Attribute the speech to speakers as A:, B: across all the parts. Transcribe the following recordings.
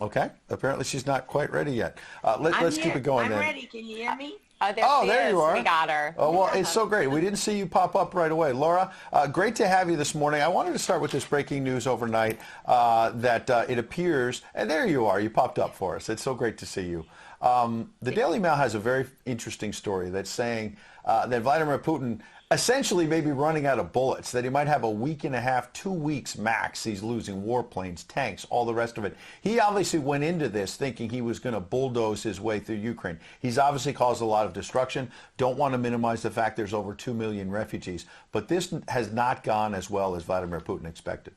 A: Okay. Apparently she's not quite ready yet. Let's keep it going
B: I'm
A: then.
B: ready. Can you hear me?
A: Oh, there you are.
C: We got her.
A: Oh, well, it's so great. We didn't see you pop up right away. Laura, great to have you this morning. I wanted to start with this breaking news overnight that it appears, and there you are. You popped up for us. It's so great to see you. The Daily Mail has a very interesting story that's saying that Vladimir Putin essentially may be running out of bullets, that he might have a week and a half, 2 weeks max. He's losing warplanes, tanks, all the rest of it. He obviously went into this thinking he was going to bulldoze his way through Ukraine. He's obviously caused a lot of destruction. Don't want to minimize the fact there's over 2 million refugees. But this has not gone as well as Vladimir Putin expected.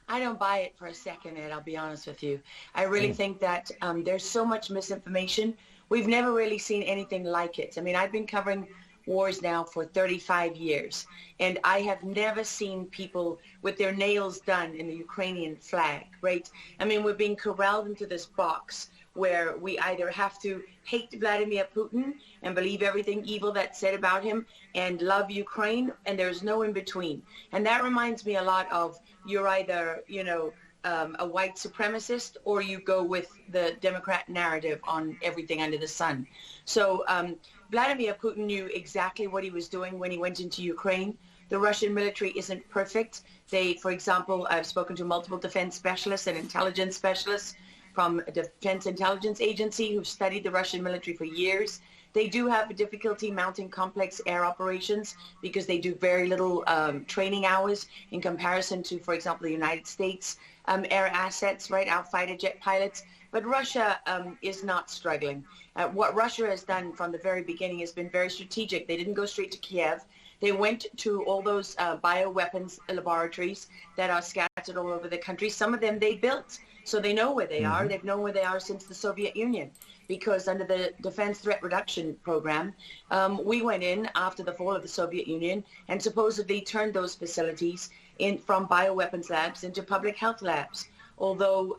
B: I don't buy it for a second, Ed, I'll be honest with you. I really think that there's so much misinformation. We've never really seen anything like it. I mean, I've been covering wars now for 35 years, and I have never seen people with their nails done in the Ukrainian flag, right? I mean, we're being corralled into this box where we either have to hate Vladimir Putin and believe everything evil that's said about him and love Ukraine, and there's no in between. And that reminds me a lot of you're either, a white supremacist, or you go with the Democrat narrative on everything under the sun. So Vladimir Putin knew exactly what he was doing when he went into Ukraine. The Russian military isn't perfect. They, for example, I've spoken to multiple defense specialists and intelligence specialists from a Defense Intelligence Agency who've studied the Russian military for years. They do have a difficulty mounting complex air operations because they do very little training hours in comparison to, for example, the United States air assets, right, our fighter jet pilots. But Russia is not struggling. What Russia has done from the very beginning has been very strategic. They didn't go straight to Kiev. They went to all those bioweapons laboratories that are scattered all over the country. Some of them they built, so they know where they are. They've known where they are since the Soviet Union, because under the Defense Threat Reduction Program, we went in after the fall of the Soviet Union and supposedly turned those facilities from bioweapons labs into public health labs. Although,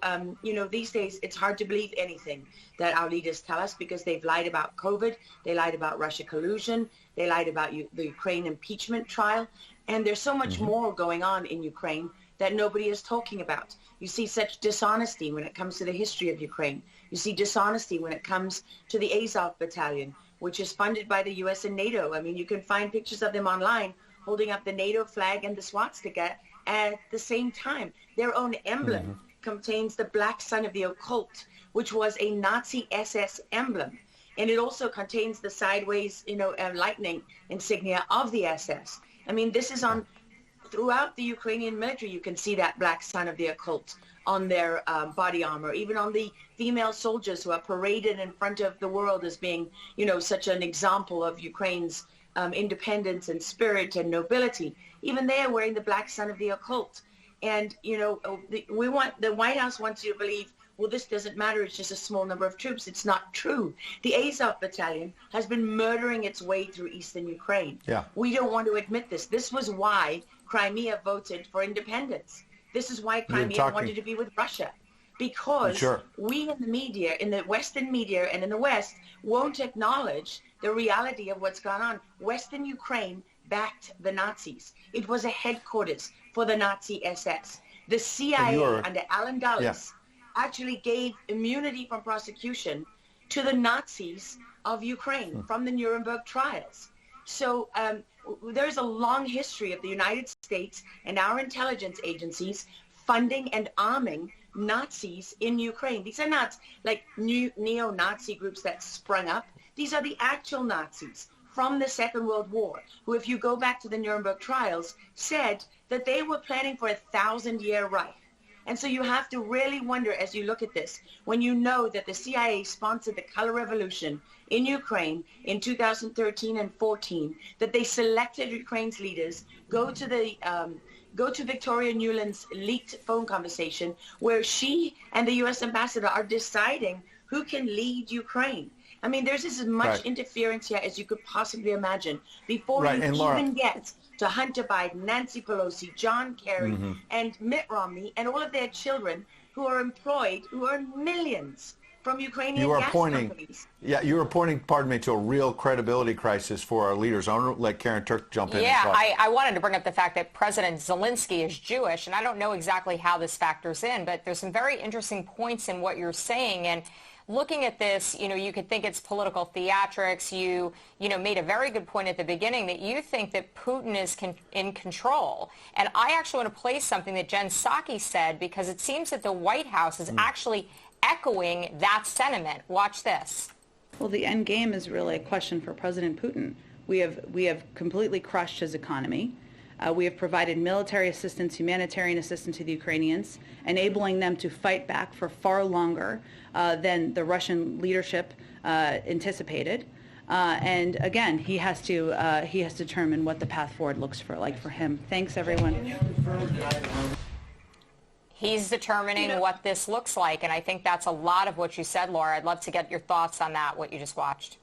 B: these days it's hard to believe anything that our leaders tell us, because they've lied about COVID, they lied about Russia collusion, they lied about the Ukraine impeachment trial, and there's so much more going on in Ukraine that nobody is talking about. You see such dishonesty when it comes to the history of Ukraine. You see dishonesty when it comes to the Azov battalion, which is funded by the US and NATO. I mean, you can find pictures of them online holding up the NATO flag and the swastika at the same time. Their own emblem contains the black sun of the occult, which was a Nazi SS emblem. And it also contains the sideways, lightning insignia of the SS. I mean, this is on throughout the Ukrainian military. You can see that black sun of the occult on their body armor, even on the female soldiers who are paraded in front of the world as being, such an example of Ukraine's independence and spirit and nobility. Even they are wearing the black sun of the occult. And, the White House wants you to believe, well, this doesn't matter. It's just a small number of troops. It's not true. The Azov battalion has been murdering its way through eastern Ukraine. Yeah. We don't want to admit this. This was why Crimea voted for independence. This is why Crimea wanted to be with Russia. Because we in the media, in the Western media and in the West, won't acknowledge the reality of what's gone on. Western Ukraine backed the Nazis. It was a headquarters for the Nazi SS. The CIA under Alan Dulles actually gave immunity from prosecution to the Nazis of Ukraine from the Nuremberg trials. So there's a long history of the United States and our intelligence agencies funding and arming Nazis in Ukraine. These are not like new neo-Nazi groups that sprung up. These are the actual Nazis from the Second World War, who, if you go back to the Nuremberg trials, said that they were planning for a 1,000-year Reich. And so you have to really wonder, as you look at this, when you know that the CIA sponsored the color revolution in Ukraine in 2013 and 14, that they selected Ukraine's leaders, go to Victoria Nuland's leaked phone conversation where she and the U.S. ambassador are deciding who can lead Ukraine. I mean, there's as much interference here as you could possibly imagine before you even get to Hunter Biden, Nancy Pelosi, John Kerry, and Mitt Romney, and all of their children who are employed, who earn millions from Ukrainian
A: You are
B: gas
A: pointing,
B: companies.
A: yeah, you are pointing, pardon me, to a real credibility crisis for our leaders. I want to let Karen Turk jump in.
C: Yeah, I wanted to bring up the fact that President Zelensky is Jewish, and I don't know exactly how this factors in, but there's some very interesting points in what you're saying. And looking at this, you could think it's political theatrics. You made a very good point at the beginning that you think that Putin is in control. And I actually want to play something that Jen Psaki said, because it seems that the White House is actually echoing that sentiment. Watch this.
D: Well, the end game is really a question for President Putin. We have completely crushed his economy. We have provided military assistance, humanitarian assistance to the Ukrainians, enabling them to fight back for far longer than the Russian leadership anticipated. And again, he has to determine what the path forward looks like for him. Thanks, everyone.
C: He's determining what this looks like, and I think that's a lot of what you said, Laura. I'd love to get your thoughts on that, what you just watched.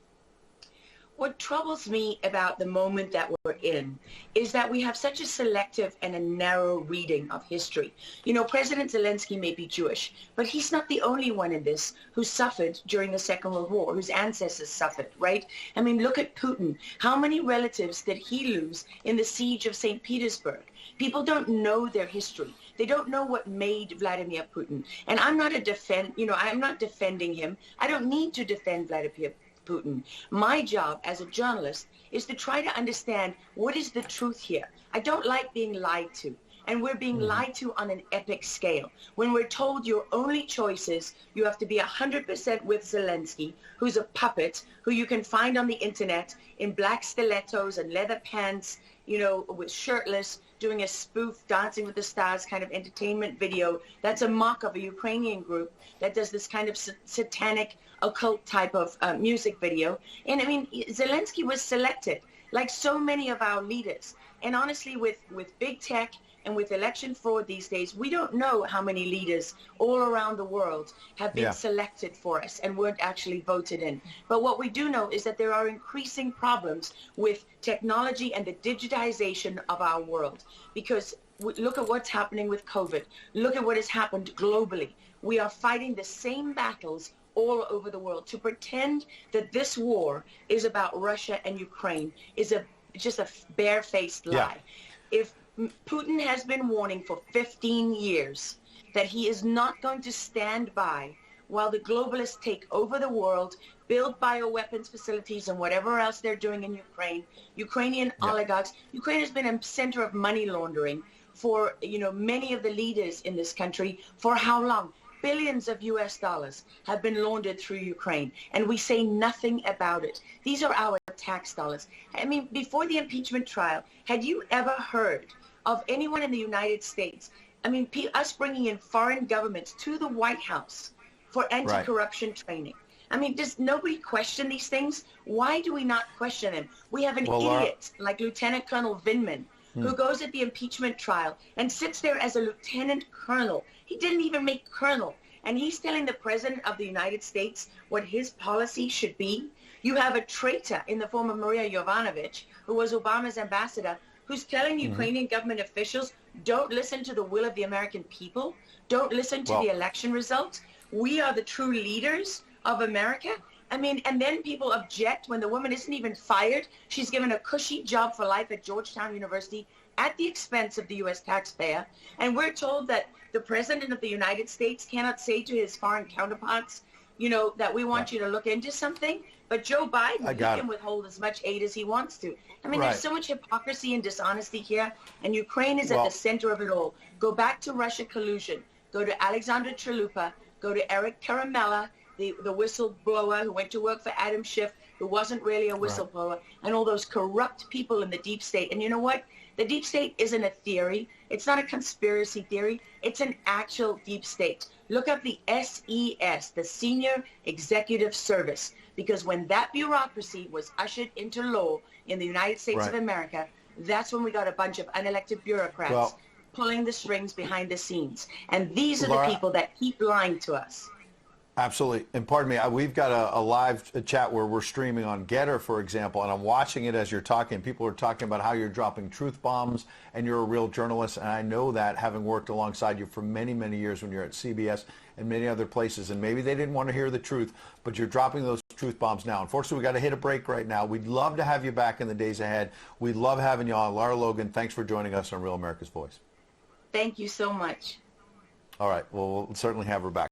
B: What troubles me about the moment that we're in is that we have such a selective and a narrow reading of history. President Zelensky may be Jewish, but he's not the only one in this who suffered during the Second World War, whose ancestors suffered, right? I mean, look at Putin. How many relatives did he lose in the siege of St. Petersburg? People don't know their history. They don't know what made Vladimir Putin. And I'm not I'm not defending him. I don't need to defend Vladimir Putin. My job as a journalist is to try to understand what is the truth here. I don't like being lied to. And we're being lied to on an epic scale. When we're told your only choice is you have to be 100% with Zelensky, who's a puppet, who you can find on the internet in black stilettos and leather pants, with shirtless, doing a spoof Dancing with the Stars kind of entertainment video. That's a mock of a Ukrainian group that does this kind of satanic occult type of music video. And I mean, Zelensky was selected like so many of our leaders. And honestly, with big tech and with election fraud these days, we don't know how many leaders all around the world have been selected for us and weren't actually voted in. But what we do know is that there are increasing problems with technology and the digitization of our world. Because look at what's happening with COVID. Look at what has happened globally. We are fighting the same battles all over the world. To pretend that this war is about Russia and Ukraine is just a barefaced lie. If Putin has been warning for 15 years that he is not going to stand by while the globalists take over the world, build bioweapons facilities and whatever else they're doing in Ukraine, Ukrainian oligarchs. Ukraine has been a center of money laundering for, many of the leaders in this country. For how long? Billions of US dollars have been laundered through Ukraine, and we say nothing about it. These are our tax dollars. I mean, before the impeachment trial, had you ever heard of anyone in the United States, us bringing in foreign governments to the White House for anti-corruption training? I mean, does nobody question these things? Why do we not question them? We have an idiot like Lieutenant Colonel Vindman who goes at the impeachment trial and sits there as a lieutenant colonel. He didn't even make colonel. And he's telling the President of the United States what his policy should be. You have a traitor in the form of Maria Yovanovitch, who was Obama's ambassador, who's telling Ukrainian government officials, don't listen to the will of the American people. Don't listen to the election results. We are the true leaders of America. I mean, and then people object when the woman isn't even fired. She's given a cushy job for life at Georgetown University at the expense of the U.S. taxpayer. And we're told that the President of the United States cannot say to his foreign counterparts, that we want you to look into something. But Joe Biden, he can withhold as much aid as he wants to. I mean, there's so much hypocrisy and dishonesty here. And Ukraine is at the center of it all. Go back to Russia collusion. Go to Alexandra Chalupa. Go to Eric Karamella, the whistleblower who went to work for Adam Schiff, who wasn't really a whistleblower, and all those corrupt people in the deep state. And you know what? The deep state isn't a theory. It's not a conspiracy theory. It's an actual deep state. Look up the SES, the Senior Executive Service, because when that bureaucracy was ushered into law in the United States of America, that's when we got a bunch of unelected bureaucrats pulling the strings behind the scenes. And these are the people that keep lying to us.
A: Absolutely. And pardon me, we've got a live chat where we're streaming on Getter, for example, and I'm watching it as you're talking. People are talking about how you're dropping truth bombs and you're a real journalist. And I know that, having worked alongside you for many, many years when you're at CBS and many other places, and maybe they didn't want to hear the truth, but you're dropping those truth bombs now. Unfortunately, we got to hit a break right now. We'd love to have you back in the days ahead. We love having you on. Lara Logan, thanks for joining us on Real America's Voice.
B: Thank you so much.
A: All right. Well, we'll certainly have her back.